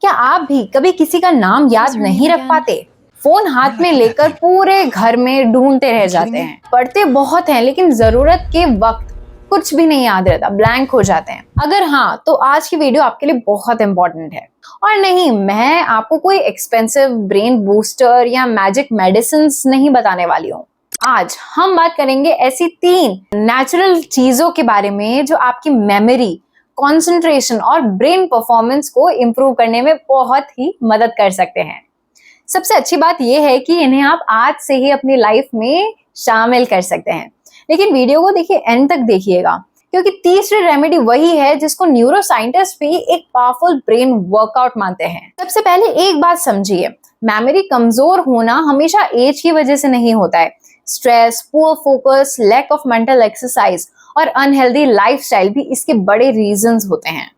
क्या आप भी कभी किसी का नाम याद नहीं रख पाते? फोन हाथ में लेकर पूरे घर में ढूंढते रह जाते हैं, पढ़ते बहुत हैं लेकिन जरूरत के वक्त कुछ भी नहीं याद रहता, ब्लैंक हो जाते हैं। अगर हाँ, तो आज की वीडियो आपके लिए बहुत इंपॉर्टेंट है। और नहीं, मैं आपको कोई एक्सपेंसिव ब्रेन बूस्टर या मैजिक मेडिसिन नहीं बताने वाली हूँ। आज हम बात करेंगे ऐसी 3 नेचुरल चीजों के बारे में जो आपकी मेमोरी, कंसंट्रेशन और ब्रेन परफॉर्मेंस को इम्प्रूव करने में बहुत ही मदद कर सकते हैं। सबसे अच्छी बात यह है कि इन्हें आप आज से ही अपनी लाइफ में शामिल कर सकते हैं। लेकिन वीडियो को देखिए, एंड तक देखिएगा, क्योंकि तीसरी रेमेडी वही है जिसको न्यूरो साइंटिस्ट भी एक पावरफुल ब्रेन वर्कआउट मानते हैं। सबसे पहले एक बात समझिए, मेमोरी कमजोर होना हमेशा एज की वजह से नहीं होता है। Stress, poor focus, lack of mental exercise और अनहेल्दी लाइफस्टाइल भी इसके बड़े रीजंस होते हैं।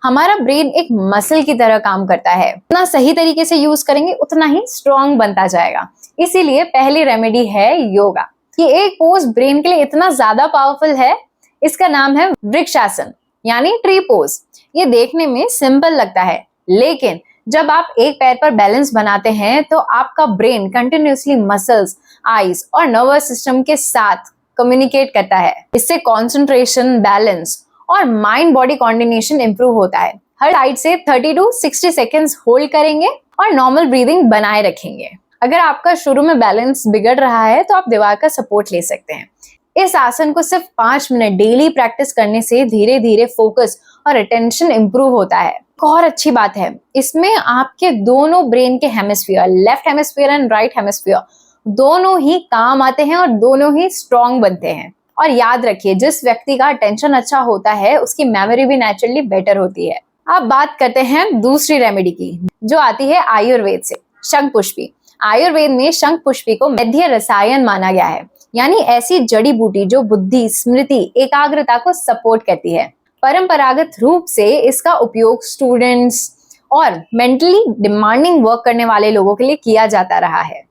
हमारा ब्रेन एक मसल की तरह काम करता है, उतना सही तरीके से यूज करेंगे उतना ही स्ट्रॉन्ग बनता जाएगा। इसीलिए पहली रेमेडी है योगा। ये एक पोज ब्रेन के लिए इतना ज्यादा पावरफुल है, इसका नाम है वृक्षासन यानी ट्री पोज। ये देखने में सिंपल लगता है, लेकिन जब आप एक पैर पर बैलेंस बनाते हैं तो आपका ब्रेन कंटिन्यूअसली मसल्स, आईज और नर्वस सिस्टम के साथ कम्युनिकेट करता है। इससे कंसंट्रेशन, बैलेंस और माइंड बॉडी कोऑर्डिनेशन इंप्रूव होता है। हर साइड से 30 to 60 सेकेंड्स होल्ड करेंगे और नॉर्मल ब्रीदिंग बनाए रखेंगे। अगर आपका शुरू में बैलेंस बिगड़ रहा है तो आप दीवार का सपोर्ट ले सकते हैं। इस आसन को सिर्फ 5 मिनट डेली प्रैक्टिस करने से धीरे धीरे फोकस और अटेंशन इंप्रूव होता है। एक और अच्छी बात है, इसमें आपके दोनों ब्रेन के hemisphere, left hemisphere and right hemisphere, दोनों ही काम आते हैं और दोनों ही स्ट्रॉन्ग बनते हैं। और याद रखिए, जिस व्यक्ति का अटेंशन अच्छा होता है उसकी मेमोरी भी नेचुरली बेटर होती है। अब बात करते हैं दूसरी रेमेडी की, जो आती है आयुर्वेद से, शंख पुष्पी। आयुर्वेद में शंख पुष्पी को वैद्य रसायन माना गया है, यानी ऐसी जड़ी बूटी जो बुद्धि, स्मृति, एकाग्रता को सपोर्ट करती है। परंपरागत रूप से इसका उपयोग स्टूडेंट्स और मेंटली डिमांडिंग वर्क करने वाले लोगों के लिए किया जाता रहा है।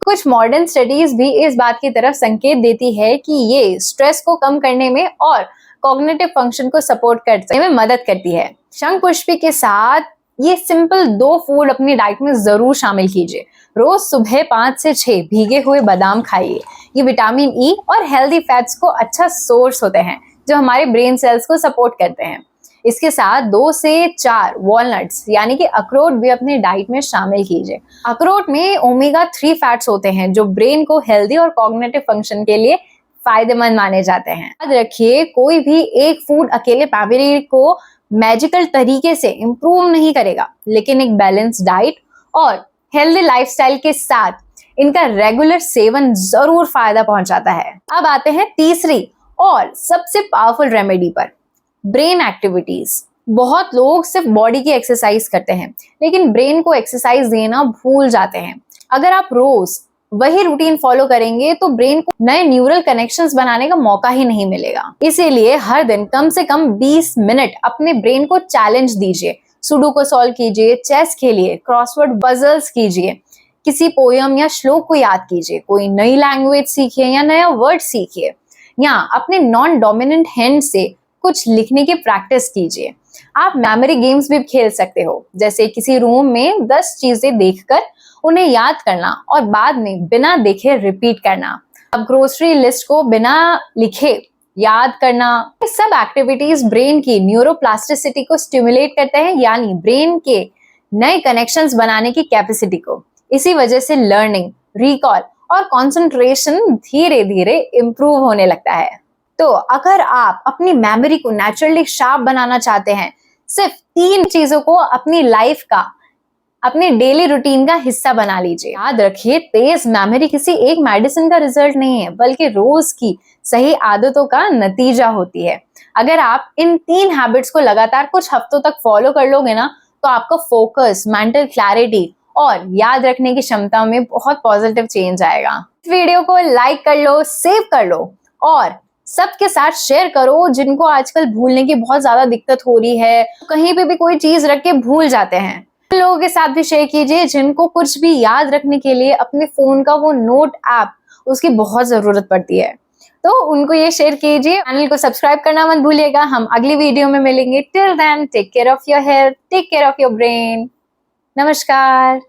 कुछ मॉडर्न स्टडीज भी इस बात की तरफ संकेत देती है कि ये स्ट्रेस को कम करने में और कॉग्निटिव फंक्शन को सपोर्ट करने में मदद करती है। शंख पुष्पी के साथ ये सिंपल 2 फूड अपनी डाइट में जरूर शामिल कीजिए। रोज सुबह 5 से 6 भीगे हुए बादाम खाइए। ये विटामिन ई और हेल्दी फैट्स को अच्छा सोर्स होते हैं जो हमारे ब्रेन सेल्स को सपोर्ट करते हैं। इसके साथ 2 से 4 वॉलनट्स यानी कि अखरोट भी अपने डाइट में शामिल कीजिए। अखरोट में ओमेगा 3 फैट्स होते हैं जो ब्रेन को हेल्दी और कॉग्निटिव फंक्शन के लिए फायदेमंद माने जाते हैं। याद रखिए, कोई भी एक फूड अकेले मेमोरी को मैजिकल तरीके से इंप्रूव नहीं करेगा, लेकिन एक बैलेंस डाइट और हेल्दी लाइफस्टाइल के साथ इनका रेगुलर सेवन जरूर फायदा पहुंचाता है। अब आते हैं तीसरी और सबसे पावरफुल रेमेडी पर, ब्रेन एक्टिविटीज। बहुत लोग सिर्फ बॉडी की एक्सरसाइज करते हैं, लेकिन ब्रेन को एक्सरसाइज देना भूल जाते हैं। अगर आप रोज वही रूटीन फॉलो करेंगे तो ब्रेन को नए न्यूरल कनेक्शंस बनाने का मौका ही नहीं मिलेगा। इसीलिए हर दिन कम से कम 20 मिनट अपने ब्रेन को चैलेंज दीजिए। सुडोकू सॉल्व कीजिए, चेस खेलिए, क्रॉसवर्ड पजल्स कीजिए, किसी पोयम या श्लोक को याद कीजिए, कोई नई लैंग्वेज सीखिए या नया वर्ड सीखिए, या अपने नॉन डोमिनेंट हैंड से कुछ लिखने की प्रैक्टिस कीजिए। आप मेमोरी गेम्स भी खेल सकते हो, जैसे किसी रूम में 10 चीजें देखकर उन्हें याद करना और बाद में बिना देखे रिपीट करना। अब ग्रोसरी लिस्ट को बिना लिखे याद करना। ये सब एक्टिविटीज ब्रेन की न्यूरोप्लास्टिसिटी को स्टिमुलेट करते हैं, यानी ब्रेन के नए कनेक्शंस बनाने की कैपेसिटी को। इसी वजह से लर्निंग, रिकॉल और कंसंट्रेशन धीरे धीरे इंप्रूव होने लगता है। तो अगर आप अपनी मेमोरी को नेचुरली शार्प बनाना चाहते हैं, सिर्फ 3 चीजों को अपनी लाइफ का, अपने डेली रूटीन का हिस्सा बना लीजिए। याद रखिए, तेज मेमोरी किसी एक मेडिसिन का रिजल्ट नहीं है, बल्कि रोज की सही आदतों का नतीजा होती है। अगर आप इन 3 हैबिट्स को लगातार कुछ हफ्तों तक फॉलो कर लोगे ना, तो आपका फोकस, मेंटल क्लैरिटी और याद रखने की क्षमता में बहुत पॉजिटिव चेंज आएगा। इस वीडियो को लाइक कर लो, सेव कर लो और सबके साथ शेयर करो जिनको आजकल भूलने की बहुत ज्यादा दिक्कत हो रही है। कहीं पे भी कोई चीज रख के भूल जाते हैं, लोगों के साथ भी शेयर कीजिए जिनको कुछ भी याद रखने के लिए अपने फोन का वो नोट ऐप, उसकी बहुत जरूरत पड़ती है, तो उनको ये शेयर कीजिए। चैनल को सब्सक्राइब करना मत भूलिएगा। हम अगली वीडियो में मिलेंगे। Till then, take care of your health, take care of your brain. नमस्कार।